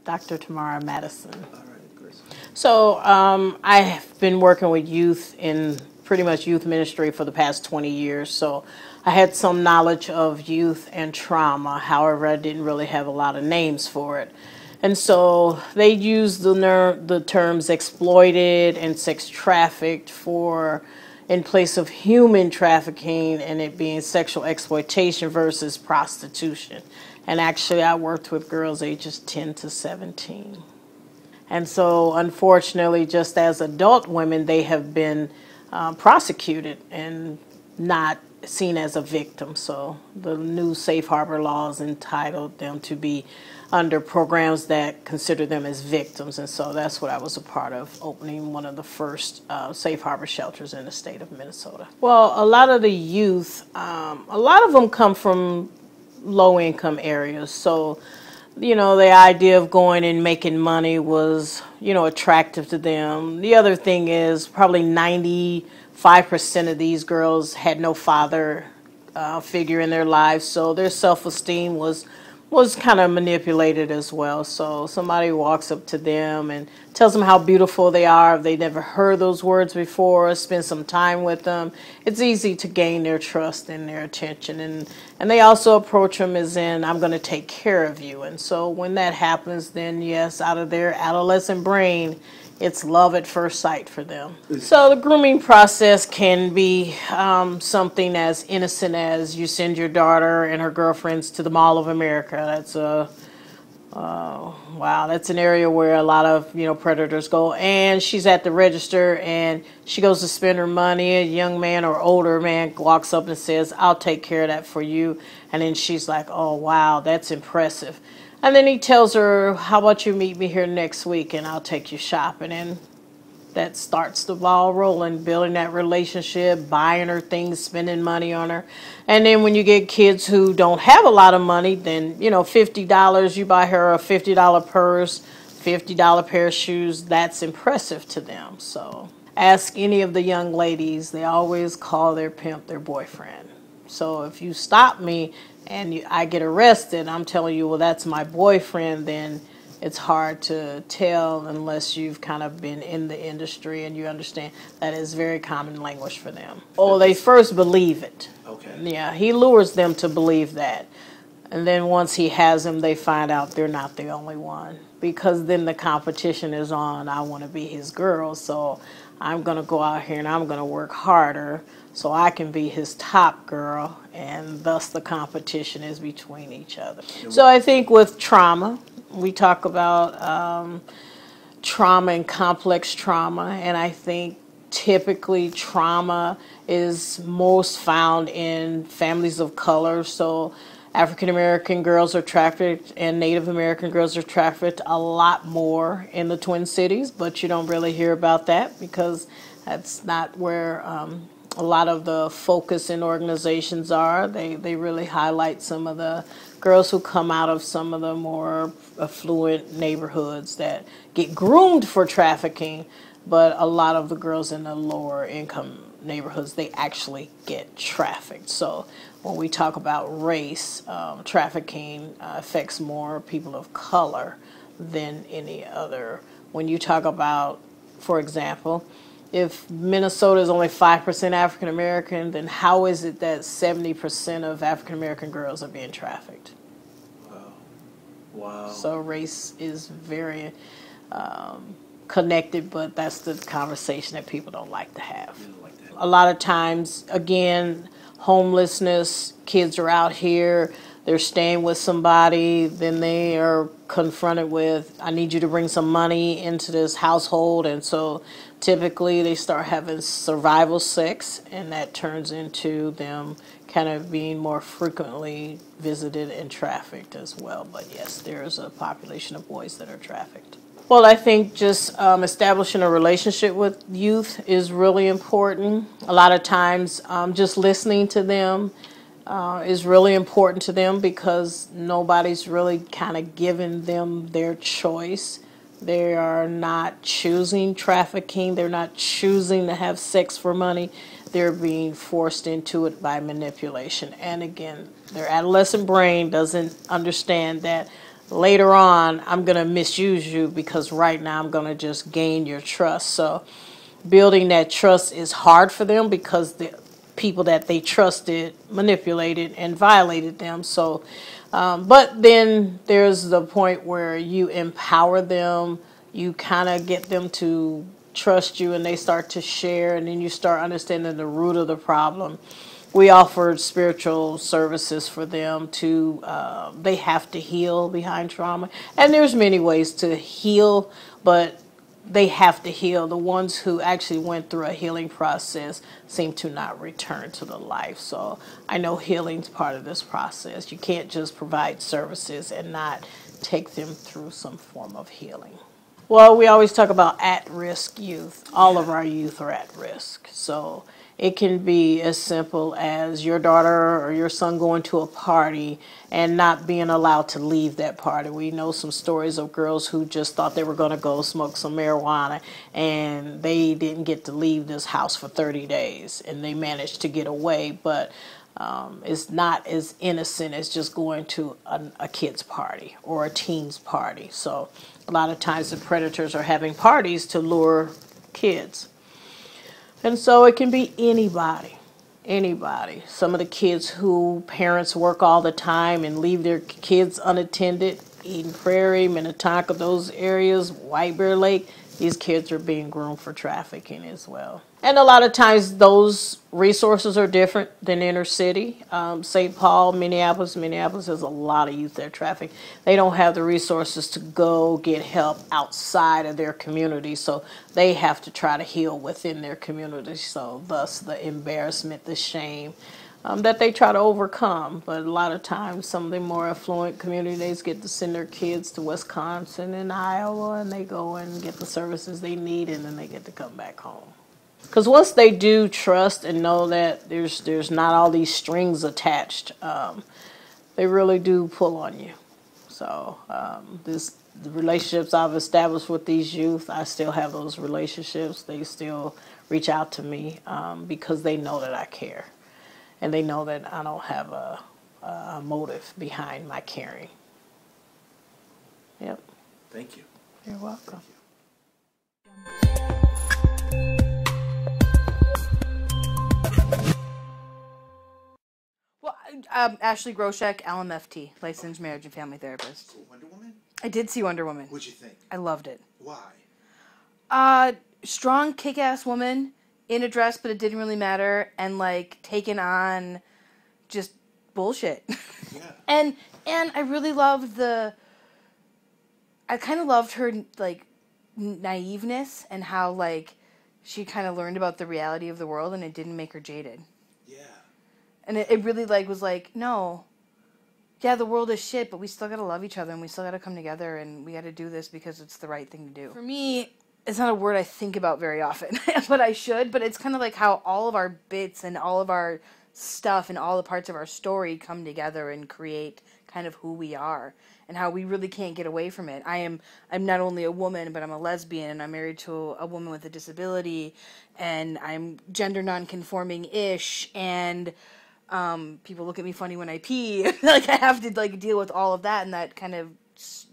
Dr. Tamara Madison. All right, Grace. So I have been working with youth in pretty much youth ministry for the past 20 years. So I had some knowledge of youth and trauma. However, I didn't really have a lot of names for it. And so they use the terms exploited and sex trafficked for in place of human trafficking and it being sexual exploitation versus prostitution. And actually, I worked with girls ages 10 to 17. And so, unfortunately, just as adult women, they have been prosecuted and not seen as a victim. So the new safe harbor laws entitled them to be under programs that consider them as victims. And so that's what I was a part of, opening one of the first safe harbor shelters in the state of Minnesota. Well, a lot of the youth, a lot of them come from low income areas. So the idea of going and making money was, attractive to them. The other thing is probably 95% of these girls had no father figure in their lives, so their self-esteem was kind of manipulated as well. So somebody walks up to them and tells them how beautiful they are. If they never heard those words before, spend some time with them, it's easy to gain their trust and their attention. And they also approach them as in, I'm going to take care of you. And so when that happens, then yes, out of their adolescent brain, it's love at first sight for them. So the grooming process can be something as innocent as you send your daughter and her girlfriends to the Mall of America. That's that's an area where a lot of predators go. And she's at the register and she goes to spend her money. A young man or older man walks up and says, "I'll take care of that for you." And then she's like, "Oh wow, that's impressive." And then he tells her, "How about you meet me here next week and I'll take you shopping?" And that starts the ball rolling, building that relationship, buying her things, spending money on her. And then when you get kids who don't have a lot of money, then, $50, you buy her a $50 purse, $50 pair of shoes. That's impressive to them. So ask any of the young ladies, they always call their pimp their boyfriend. So if you stop me and I get arrested, I'm telling you, well, that's my boyfriend, then it's hard to tell unless you've kind of been in the industry and you understand that is very common language for them. Oh, they first believe it. Okay. Yeah, he lures them to believe that. And then once he has them, they find out they're not the only one. Because then the competition is on. I want to be his girl, so I'm going to go out here and I'm going to work harder so I can be his top girl, and thus the competition is between each other. So I think with trauma, we talk about trauma and complex trauma, and I think typically trauma is most found in families of color. So African American girls are trafficked and Native American girls are trafficked a lot more in the Twin Cities, but you don't really hear about that because that's not where a lot of the focus in organizations are. They really highlight some of the girls who come out of some of the more affluent neighborhoods that get groomed for trafficking, but a lot of the girls in the lower income neighborhoods, they actually get trafficked. So when we talk about race, trafficking affects more people of color than any other. When you talk about, for example, if Minnesota is only 5% African American, then how is it that 70% of African American girls are being trafficked? Wow. So race is very connected, but that's the conversation that people don't like to have. A lot of times, again, homelessness, kids are out here, they're staying with somebody, then they are confronted with, I need you to bring some money into this household, and so typically they start having survival sex, and that turns into them kind of being more frequently visited and trafficked as well. But yes, there's a population of boys that are trafficked. Well, I think just establishing a relationship with youth is really important. A lot of times just listening to them is really important to them because nobody's really kind of giving them their choice. They are not choosing trafficking. They're not choosing to have sex for money. They're being forced into it by manipulation. And again, their adolescent brain doesn't understand that later on I'm going to misuse you because right now I'm going to just gain your trust. So building that trust is hard for them because the people that they trusted manipulated and violated them. So, but then there's the point where you empower them, you kind of get them to trust you, and they start to share, and then you start understanding the root of the problem. We offered spiritual services for them to, they have to heal behind trauma. And there's many ways to heal, but they have to heal. The ones who actually went through a healing process seem to not return to the life. So I know healing's part of this process. You can't just provide services and not take them through some form of healing. Well, we always talk about at-risk youth. All of our youth are at risk. So it can be as simple as your daughter or your son going to a party and not being allowed to leave that party. We know some stories of girls who just thought they were going to go smoke some marijuana and they didn't get to leave this house for 30 days and they managed to get away. But it's not as innocent as just going to a kid's party or a teen's party. So a lot of times the predators are having parties to lure kids. And so it can be anybody, anybody. Some of the kids who parents work all the time and leave their kids unattended, Eden Prairie, Minnetonka, those areas, White Bear Lake, these kids are being groomed for trafficking as well. And a lot of times those resources are different than inner city. St. Paul, Minneapolis has a lot of youth that are trafficked. They don't have the resources to go get help outside of their community, so they have to try to heal within their community. So thus the embarrassment, the shame that they try to overcome. But a lot of times some of the more affluent communities get to send their kids to Wisconsin and Iowa, and they go and get the services they need, and then they get to come back home. Because once they do trust and know that there's not all these strings attached, they really do pull on you. So the relationships I've established with these youth, I still have those relationships. They still reach out to me because they know that I care. And they know that I don't have a motive behind my caring. Yep. Thank you. You're welcome. Well, Ashley Groshek, LMFT, licensed marriage and family therapist. Cool. Wonder Woman? I did see Wonder Woman. What'd you think? I loved it. Why? Strong, kick-ass woman in a dress, but it didn't really matter, and like taking on just bullshit. Yeah. and I really loved I kind of loved her like naiveness and how like she kind of learned about the reality of the world, and it didn't make her jaded. Yeah. And it really like was like, no, yeah, the world is shit, but we still gotta love each other, and we still gotta come together, and we gotta do this because it's the right thing to do. For me, it's not a word I think about very often, but I should. But it's kind of like how all of our bits and all of our stuff and all the parts of our story come together and create kind of who we are, and how we really can't get away from it. I'm not only a woman, but I'm a lesbian, and I'm married to a woman with a disability, and I'm gender non-conforming-ish, and people look at me funny when I pee. Like I have to like deal with all of that, and that kind of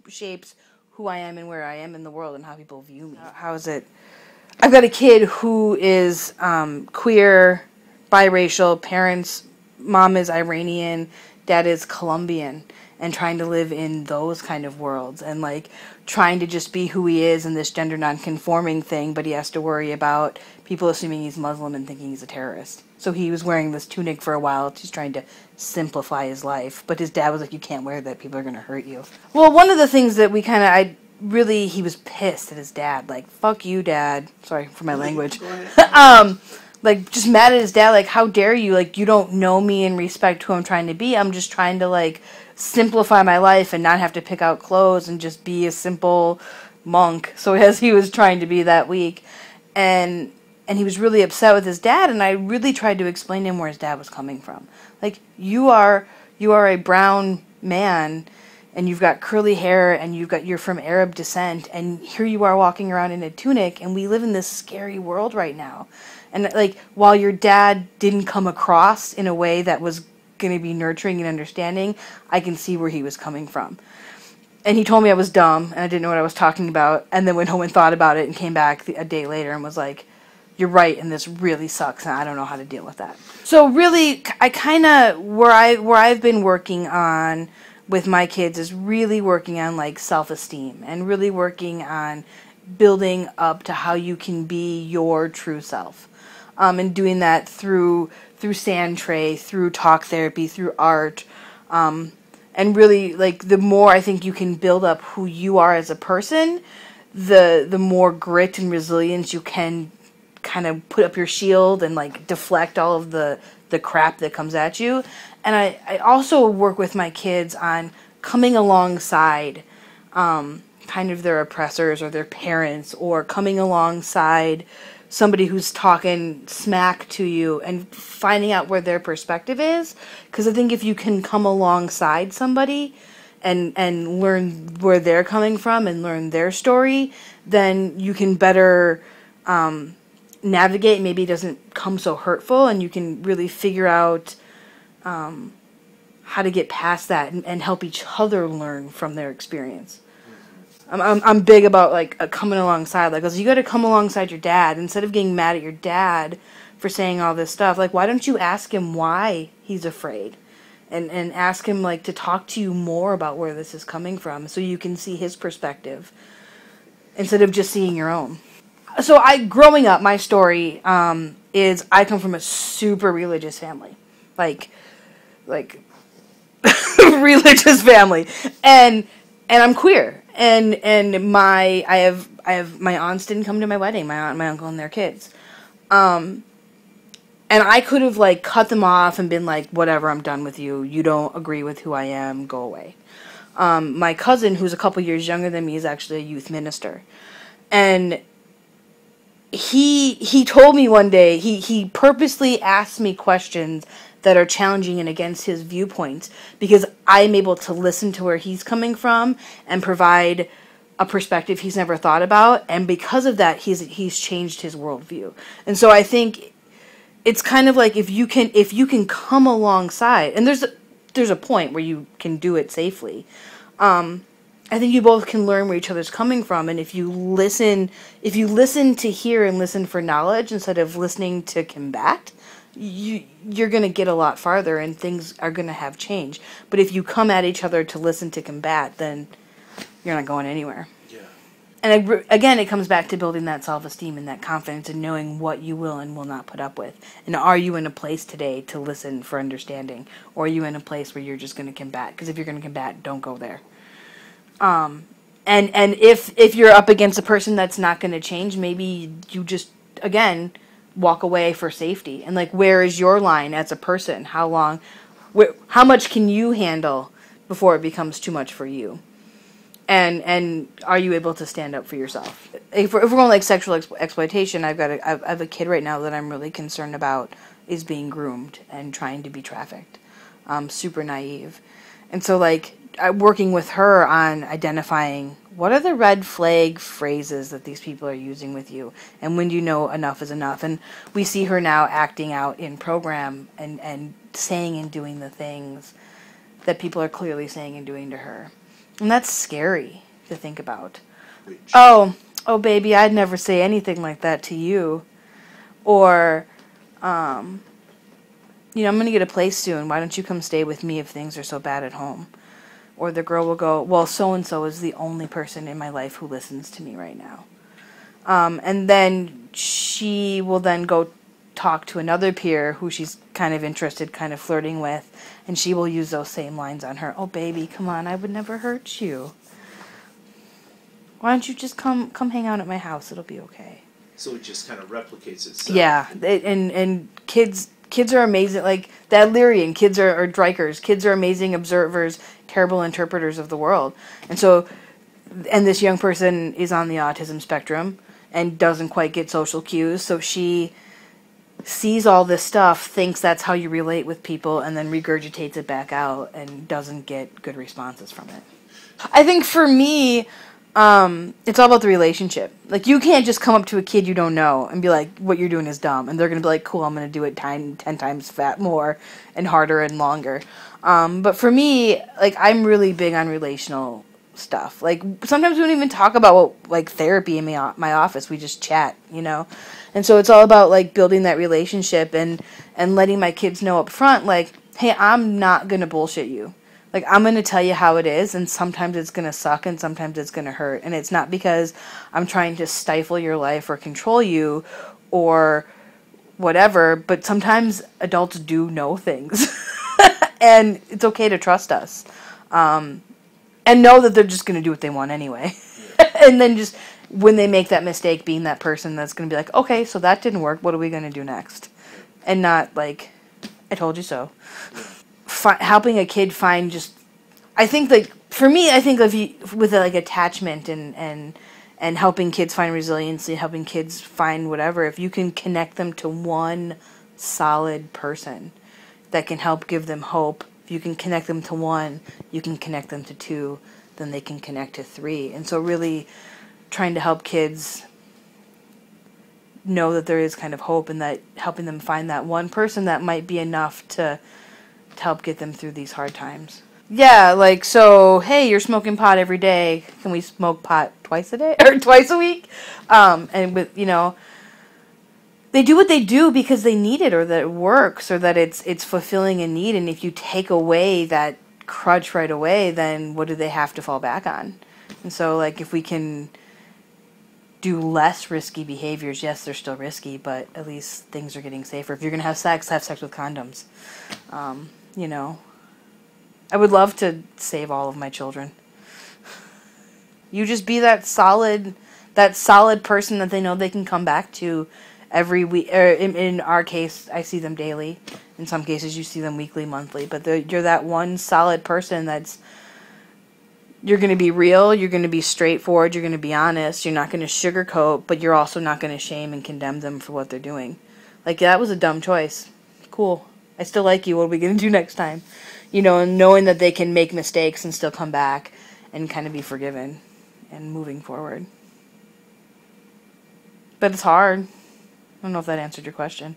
shapes who I am and where I am in the world and how people view me. How is it? I've got a kid who is queer, biracial, mom is Iranian, dad is Colombian, and trying to live in those kind of worlds and like trying to just be who he is in this gender non-conforming thing, but he has to worry about people assuming he's Muslim and thinking he's a terrorist. So he was wearing this tunic for a while. He's trying to simplify his life. But his dad was like, you can't wear that. People are going to hurt you. Well, one of the things that we kind of, he was pissed at his dad. Like, fuck you, Dad. Sorry for my language. Like, just mad at his dad. Like, how dare you? Like, you don't know me and respect who I'm trying to be. I'm just trying to, like, simplify my life and not have to pick out clothes and just be a simple monk. So as he was trying to be that week. And he was really upset with his dad, and I really tried to explain to him where his dad was coming from. Like, you are a brown man, and you've got curly hair, and you're from Arab descent, and here you are walking around in a tunic, and we live in this scary world right now. And like, while your dad didn't come across in a way that was going to be nurturing and understanding, I can see where he was coming from. And he told me I was dumb and I didn't know what I was talking about, and then went home and thought about it and came back a day later and was like, you're right, and this really sucks, and I don't know how to deal with that. So really, I kind of, where I've been working on with my kids is really working on like self-esteem and really working on building up to how you can be your true self. And doing that through sand tray, through talk therapy, through art, and really, like, the more I think you can build up who you are as a person, the more grit and resilience you can kind of put up your shield and, like, deflect all of the crap that comes at you. And I also work with my kids on coming alongside kind of their oppressors or their parents, or coming alongside somebody who's talking smack to you and finding out where their perspective is. Because I think if you can come alongside somebody and learn where they're coming from and learn their story, then you can better navigate. Maybe it doesn't come so hurtful, and you can really figure out how to get past that and help each other learn from their experience. I'm big about like coming alongside. Like, you got to come alongside your dad instead of getting mad at your dad for saying all this stuff. Like, why don't you ask him why he's afraid, and ask him like to talk to you more about where this is coming from, so you can see his perspective instead of just seeing your own. So growing up, my story is I come from a super religious family, like religious family, and I'm queer. And I have my aunts didn't come to my wedding, my aunt and my uncle and their kids. And I could have like cut them off and been like, whatever, I'm done with you. You don't agree with who I am, go away. My cousin, who's a couple years younger than me, is actually a youth minister. And he told me one day, he purposely asked me questions that are challenging and against his viewpoints, because I'm able to listen to where he's coming from and provide a perspective he's never thought about, and because of that, he's changed his worldview. And so I think it's kind of like if you can come alongside, and there's a point where you can do it safely. I think you both can learn where each other's coming from, and if you listen to hear and listen for knowledge instead of listening to combat, you're going to get a lot farther, and things are going to have change. But if you come at each other to listen to combat, then you're not going anywhere. Yeah. And again, it comes back to building that self-esteem and that confidence and knowing what you will and will not put up with. And are you in a place today to listen for understanding? Or are you in a place where you're just going to combat? Because if you're going to combat, don't go there. And if you're up against a person that's not going to change, maybe you just, again, walk away for safety. And like, where is your line as a person? How long, how much can you handle before it becomes too much for you? And are you able to stand up for yourself? If we're going like sexual exploitation, I have a kid right now that I'm really concerned about is being groomed and trying to be trafficked. Super naive. And so like, I'm working with her on identifying what are the red flag phrases that these people are using with you, and when do you know enough is enough. And we see her now acting out in program and saying and doing the things that people are clearly saying and doing to her. And that's scary to think about. Oh, baby, I'd never say anything like that to you. Or, I'm going to get a place soon. Why don't you come stay with me if things are so bad at home? Or the girl will go, well, so-and-so is the only person in my life who listens to me right now. And then she will then go talk to another peer who she's kind of interested, kind of flirting with, and she will use those same lines on her. Oh, baby, come on, I would never hurt you. Why don't you just come hang out at my house? It'll be okay. So it just kind of replicates itself. Yeah, and kids are amazing. Like that Lyrian, kids are Drykers. Kids are amazing observers, terrible interpreters of the world. And so, and this young person is on the autism spectrum and doesn't quite get social cues. So she sees all this stuff, thinks that's how you relate with people, and then regurgitates it back out and doesn't get good responses from it. I think for me, it's all about the relationship. Like, you can't just come up to a kid you don't know and be like, what you're doing is dumb. And they're going to be like, cool, I'm going to do it 10 times more and harder and longer. But for me, like, I'm really big on relational stuff. Like, sometimes we don't even talk about what, like, therapy in my office. We just chat, you know? And so it's all about, like, building that relationship and letting my kids know up front, like, hey, I'm not going to bullshit you. Like, I'm going to tell you how it is, and sometimes it's going to suck and sometimes it's going to hurt. And it's not because I'm trying to stifle your life or control you or whatever, but sometimes adults do know things. And it's okay to trust us. And know that they're just going to do what they want anyway. And then just, when they make that mistake, being that person that's going to be like, okay, so that didn't work. What are we going to do next? And not like, I told you so. Helping a kid find just, I think, like, for me, I think of you with like attachment and helping kids find resiliency, helping kids find whatever, if you can connect them to one solid person that can help give them hope, if you can connect them to one, you can connect them to two, then they can connect to three. And so really trying to help kids know that there is kind of hope, and that helping them find that one person that might be enough to help get them through these hard times. Yeah, like, so, hey, you're smoking pot every day. Can we smoke pot twice a day? Or twice a week? And with, you know, they do what they do because they need it, or that it works, or that it's fulfilling a need. And if you take away that crutch right away, then what do they have to fall back on? And so, like, if we can do less risky behaviors, yes, they're still risky, but at least things are getting safer. If you're going to have sex with condoms. You know, I would love to save all of my children. You just be that solid person that they know they can come back to every week. In our case, I see them daily. In some cases, you see them weekly, monthly. But you're that one solid person that's, you're going to be real, you're going to be straightforward, you're going to be honest, you're not going to sugarcoat, but you're also not going to shame and condemn them for what they're doing. Like, that was a dumb choice. Cool. I still like you. What are we going to do next time? You know, and knowing that they can make mistakes and still come back and kind of be forgiven and moving forward. But it's hard. I don't know if that answered your question.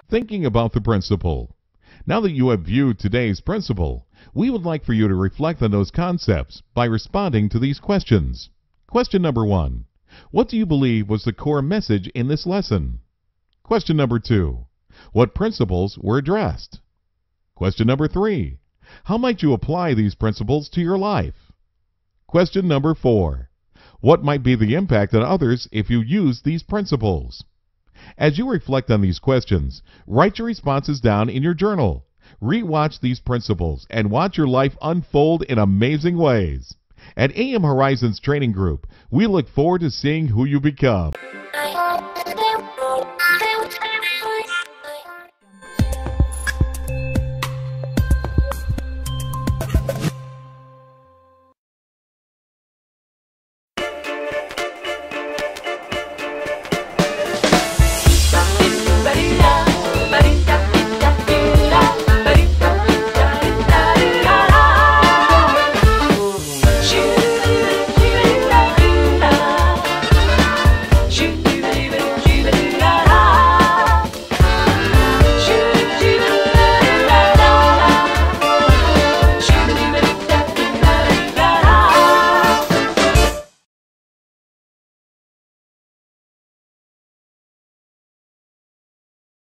Thinking about the principle. Now that you have viewed today's principle, we would like for you to reflect on those concepts by responding to these questions. Question number 1. What do you believe was the core message in this lesson? Question number 2. What principles were addressed? Question number 3. How might you apply these principles to your life? Question number 4. What might be the impact on others if you use these principles? As you reflect on these questions, write your responses down in your journal. Re-watch these principles and watch your life unfold in amazing ways. At AM Horizons Training Group, we look forward to seeing who you become.